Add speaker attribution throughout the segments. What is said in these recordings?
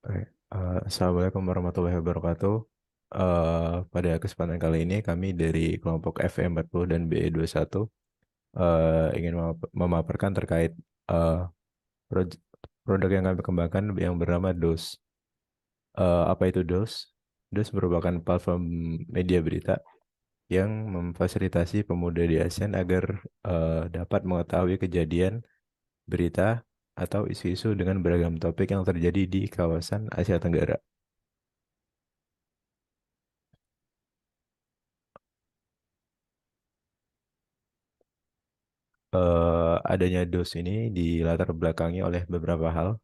Speaker 1: Oke, Assalamualaikum warahmatullahi wabarakatuh. Pada kesempatan kali ini kami dari kelompok FE40 dan BE21 ingin memaparkan terkait eh, proj- produk yang kami kembangkan yang bernama DOS. Apa itu DOS? DOS merupakan platform media berita yang memfasilitasi pemuda di ASEAN agar dapat mengetahui kejadian, berita, atau isu-isu dengan beragam topik yang terjadi di kawasan Asia Tenggara. Adanya DOS ini dilatar belakangi oleh beberapa hal,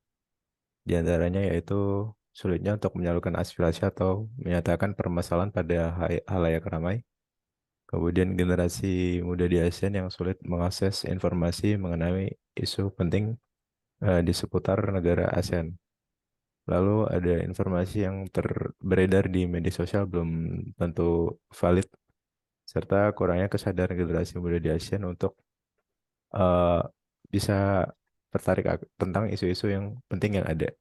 Speaker 1: di antaranya yaitu sulitnya untuk menyalurkan aspirasi atau menyatakan permasalahan pada halayak ramai. Kemudian generasi muda di ASEAN yang sulit mengakses informasi mengenai isu penting di seputar negara ASEAN. Lalu ada informasi yang beredar di media sosial belum tentu valid, serta kurangnya kesadaran generasi muda di ASEAN untuk eh, bisa tertarik tentang isu-isu yang penting yang ada.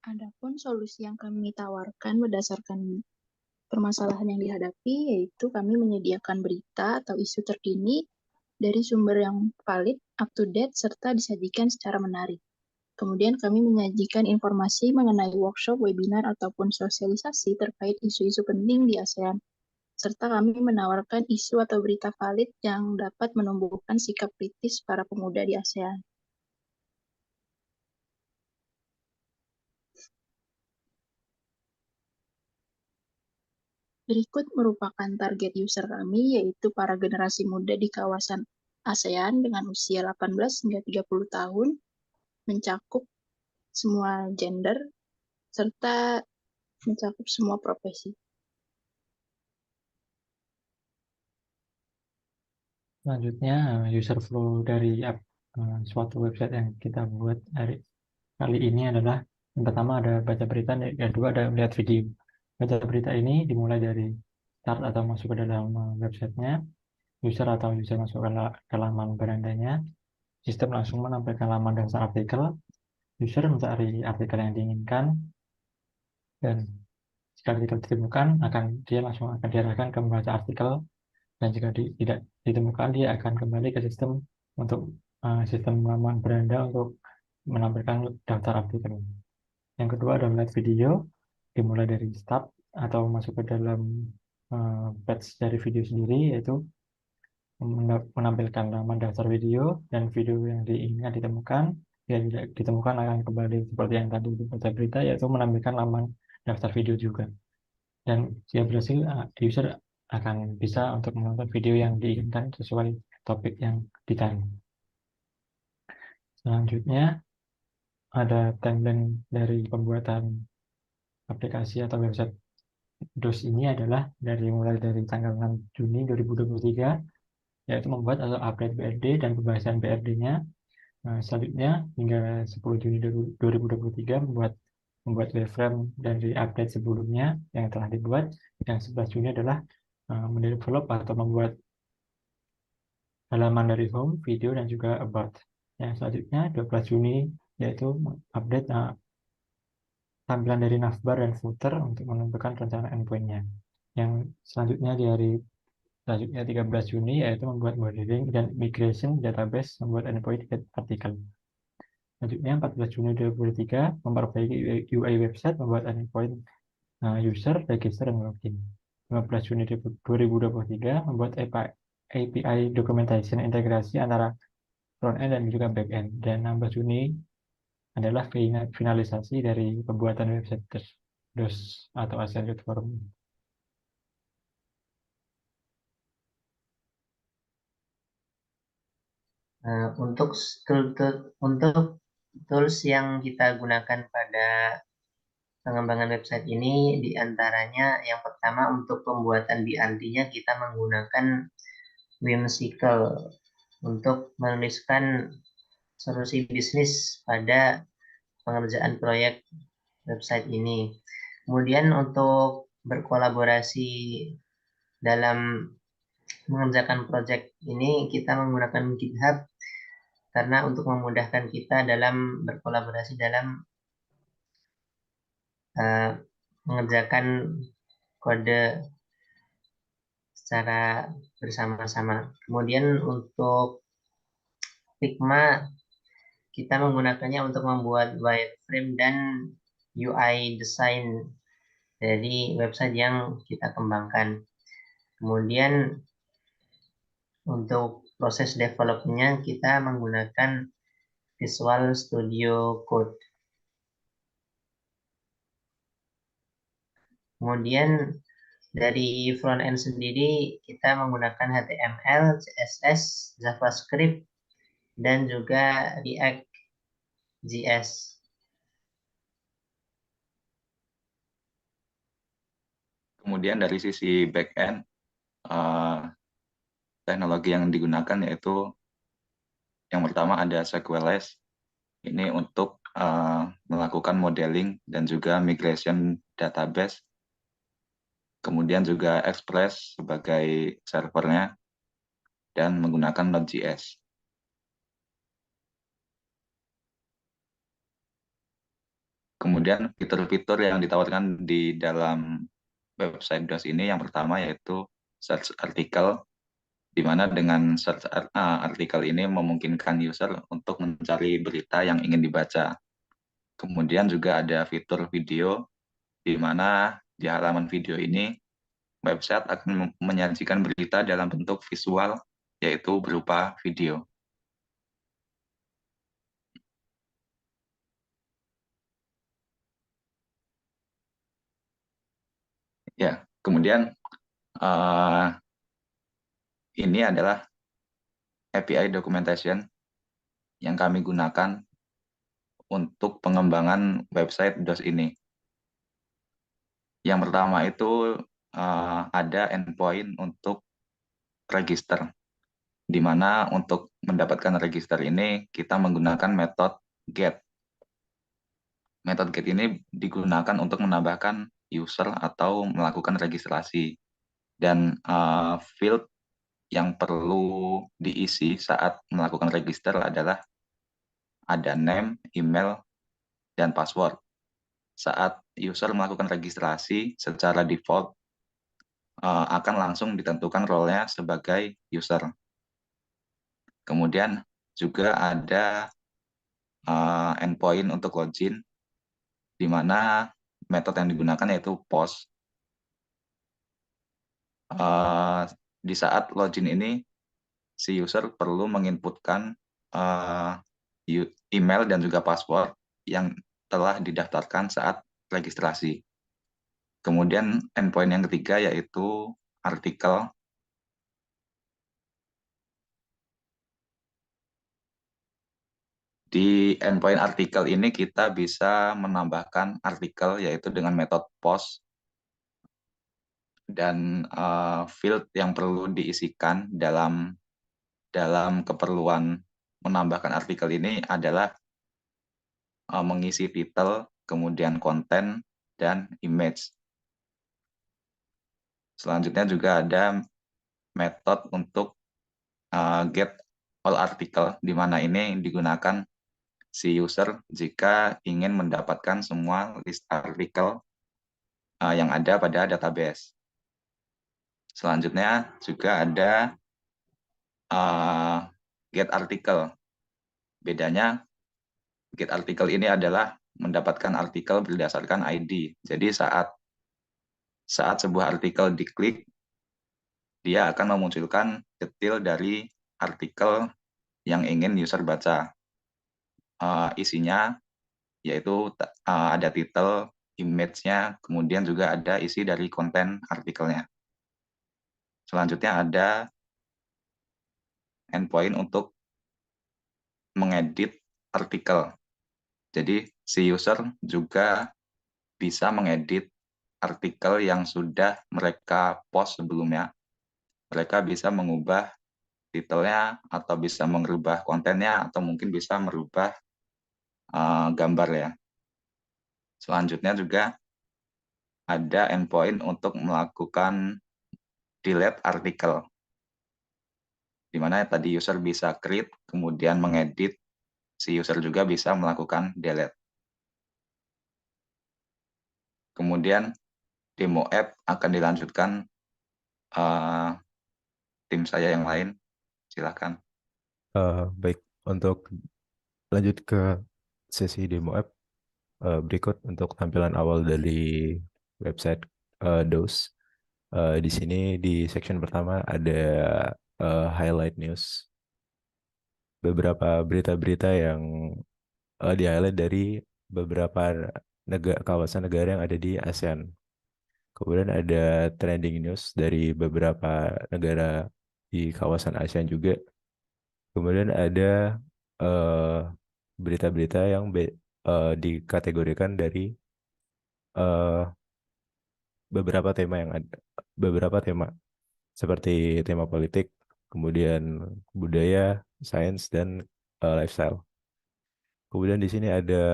Speaker 2: Adapun solusi yang kami tawarkan berdasarkan permasalahan yang dihadapi, yaitu kami menyediakan berita atau isu terkini dari sumber yang valid, up to date, serta disajikan secara menarik. Kemudian kami menyajikan informasi mengenai workshop, webinar, ataupun sosialisasi terkait isu-isu penting di ASEAN, serta kami menawarkan isu atau berita valid yang dapat menumbuhkan sikap kritis para pemuda di ASEAN. Berikut merupakan target user kami, yaitu para generasi muda di kawasan ASEAN dengan usia 18 hingga 30 tahun, mencakup semua gender, serta mencakup semua profesi.
Speaker 3: Selanjutnya, user flow dari suatu website yang kita buat hari kali ini adalah yang pertama ada baca berita, yang kedua ada melihat video. Baca berita ini dimulai dari start atau masuk ke dalam websitenya, user masuk ke laman berandanya, sistem langsung menampilkan laman dasar artikel, user mencari artikel yang diinginkan, dan jika artikel ditemukan, dia langsung akan diarahkan ke membaca artikel, dan jika tidak ditemukan, dia akan kembali ke sistem untuk sistem laman beranda untuk menampilkan daftar artikel. Yang kedua adalah melihat video, dimulai dari start atau masuk ke dalam page dari video sendiri, yaitu menampilkan laman daftar video dan video yang diinginkan ditemukan. Yang tidak ditemukan akan kembali seperti yang tadi dibaca berita, yaitu menampilkan laman daftar video juga. Dan jika berhasil, user akan bisa untuk menonton video yang diinginkan sesuai topik yang ditanya. Selanjutnya ada timeline dari pembuatan aplikasi atau website DOS ini adalah mulai dari tanggal 6 Juni 2023, yaitu membuat atau update BRD dan pembahasan BRD-nya. Selanjutnya hingga 10 Juni 2023 membuat wireframe dari update sebelumnya yang telah dibuat. Yang 11 Juni adalah mendevelop atau membuat halaman dari home, video, dan juga about. Yang selanjutnya 12 Juni yaitu update tampilan dari navbar dan footer untuk menentukan rencana endpoint-nya. Yang selanjutnya di hari selanjutnya 13 Juni yaitu membuat modeling dan migration database, membuat endpoint artikel. Selanjutnya 14 Juni 2023 memperbaiki UI website, membuat endpoint user, register, dan login. 15 Juni 2023 membuat API documentation integrasi antara front end dan juga back end. Dan 16 Juni adalah finalisasi dari pembuatan website DOS atau ASEAN Youth Forum.
Speaker 4: Untuk tools yang kita gunakan pada pengembangan website ini diantaranya yang pertama untuk pembuatan BRD-nya kita menggunakan Whimsical untuk menuliskan solusi bisnis pada pengerjaan proyek website ini. Kemudian untuk berkolaborasi dalam mengerjakan proyek ini kita menggunakan GitHub karena untuk memudahkan kita dalam berkolaborasi dalam mengerjakan kode secara bersama-sama. Kemudian untuk Figma kita menggunakannya untuk membuat wireframe dan UI design dari website yang kita kembangkan. Kemudian untuk proses developnya kita menggunakan Visual Studio Code. Kemudian dari front end sendiri kita menggunakan HTML, CSS, JavaScript, dan juga React JS.
Speaker 5: Kemudian dari sisi back-end, teknologi yang digunakan yaitu yang pertama ada SQLite. Ini untuk melakukan modeling dan juga migration database. Kemudian juga Express sebagai servernya dan menggunakan Node.js. Kemudian fitur-fitur yang ditawarkan di dalam website DOS ini yang pertama yaitu search artikel, di mana dengan search artikel ini memungkinkan user untuk mencari berita yang ingin dibaca. Kemudian juga ada fitur video, di mana di halaman video ini website akan menyajikan berita dalam bentuk visual, yaitu berupa video. Ya, kemudian ini adalah API documentation yang kami gunakan untuk pengembangan website DOS ini. Yang pertama itu ada endpoint untuk register, di mana untuk mendapatkan register ini kita menggunakan metode get. Metode get ini digunakan untuk menambahkan user atau melakukan registrasi. Dan field yang perlu diisi saat melakukan register adalah ada name, email, dan password. Saat user melakukan registrasi, secara default akan langsung ditentukan role-nya sebagai user. Kemudian juga ada endpoint untuk login, di mana metode yang digunakan yaitu post. Di saat login ini, si user perlu menginputkan email dan juga password yang telah didaftarkan saat registrasi. Kemudian endpoint yang ketiga yaitu artikel. Di endpoint artikel ini kita bisa menambahkan artikel yaitu dengan metode post, dan field yang perlu diisikan dalam keperluan menambahkan artikel ini adalah mengisi title, kemudian konten, dan image. Selanjutnya juga ada metode untuk get all article, di mana ini digunakan si user jika ingin mendapatkan semua list artikel yang ada pada database. Selanjutnya juga ada get article. Bedanya, get article ini adalah mendapatkan artikel berdasarkan ID. Jadi saat sebuah artikel diklik, dia akan memunculkan detail dari artikel yang ingin user baca. Isinya yaitu ada title, image-nya, kemudian juga ada isi dari konten artikelnya. Selanjutnya ada endpoint untuk mengedit artikel. Jadi si user juga bisa mengedit artikel yang sudah mereka post sebelumnya. Mereka bisa mengubah titelnya, atau bisa merubah kontennya, atau mungkin bisa merubah gambar ya. Selanjutnya juga ada endpoint untuk melakukan delete artikel. di mana tadi user bisa create, kemudian mengedit, si user juga bisa melakukan delete. Kemudian demo app akan dilanjutkan tim saya yang lain. Silahkan.
Speaker 1: Baik, untuk lanjut ke sesi demo app, berikut untuk tampilan awal dari website DOS. Di sini di section pertama ada highlight news, beberapa berita-berita yang di-highlight dari beberapa kawasan negara yang ada di ASEAN. Kemudian ada trending news dari beberapa negara di kawasan ASEAN juga. Kemudian ada eh, berita-berita yang dikategorikan dari eh, beberapa tema seperti tema politik, kemudian budaya, sains, dan lifestyle. Kemudian di sini ada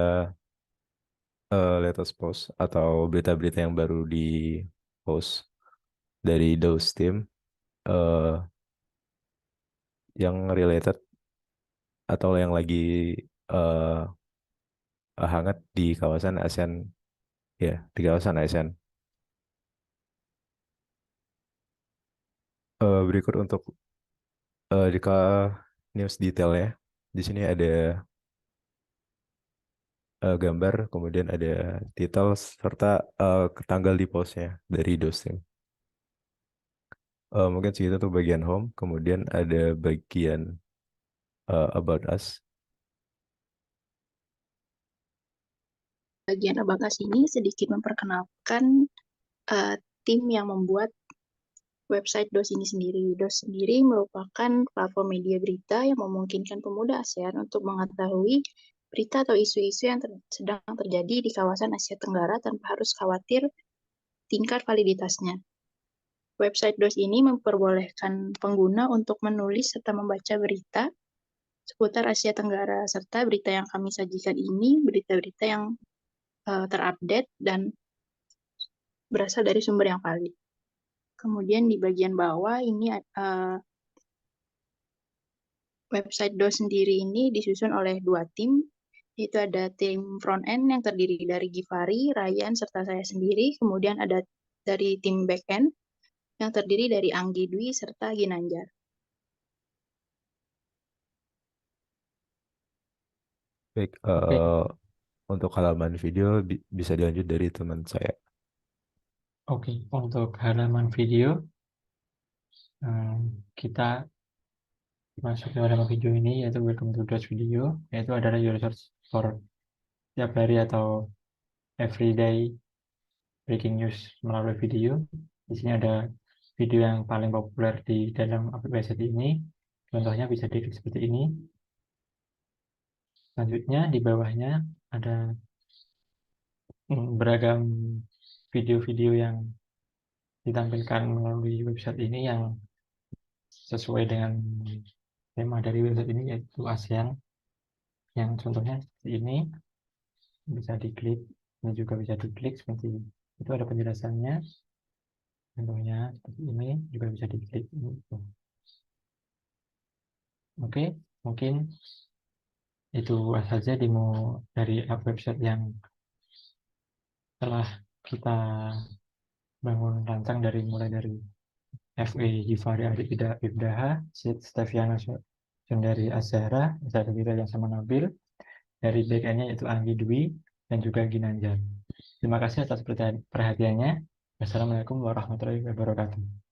Speaker 1: latest post atau berita-berita yang baru di post dari those team eh, yang related atau yang lagi eh, hangat di kawasan ASEAN, ya, di kawasan ASEAN. Berikut untuk di news detailnya. Di sini ada gambar, kemudian ada title serta tanggal di postnya dari Dostim. Mungkin segitu untuk bagian home, kemudian ada bagian about us.
Speaker 2: Bagian About Us ini sedikit memperkenalkan tim yang membuat website DOS ini sendiri. DOS sendiri merupakan platform media berita yang memungkinkan pemuda ASEAN untuk mengetahui berita atau isu-isu yang sedang terjadi di kawasan Asia Tenggara tanpa harus khawatir tingkat validitasnya. Website DOS ini memperbolehkan pengguna untuk menulis serta membaca berita seputar Asia Tenggara, serta berita yang kami sajikan ini berita-berita yang terupdate dan berasal dari sumber yang valid. Kemudian di bagian bawah ini website DOS sendiri ini disusun oleh 2 tim, yaitu ada tim front end yang terdiri dari Givari, Ryan, serta saya sendiri. Kemudian ada dari tim back end yang terdiri dari Anggi Dwi serta Ginanjar.
Speaker 1: Baik,
Speaker 3: Oke.
Speaker 1: untuk halaman video bisa dilanjut dari teman saya.
Speaker 3: Oke, untuk halaman video kita masuk ke halaman video ini, yaitu welcome to DOS video, yaitu adalah user for tiap hari atau everyday breaking news melalui video. Di sini ada video yang paling populer di dalam aplikasi ini. Contohnya bisa diklik seperti ini. Selanjutnya di bawahnya ada beragam video-video yang ditampilkan melalui website ini yang sesuai dengan tema dari website ini, yaitu ASEAN. Yang contohnya seperti ini, bisa diklik. Ini juga bisa diklik seperti itu, ada penjelasannya. Contohnya seperti ini juga bisa diklik. Oke, mungkin itu saja demo dari website yang telah kita bangun rancang dari mulai dari FE Givari Adik Ibdaha, Sid Steviana Sundari Azhara, Zahira yang sama Nabil, dari backend-nya yaitu Anggi Dwi dan juga Ginanjar. Terima kasih atas perhatiannya. Wassalamualaikum warahmatullahi wabarakatuh.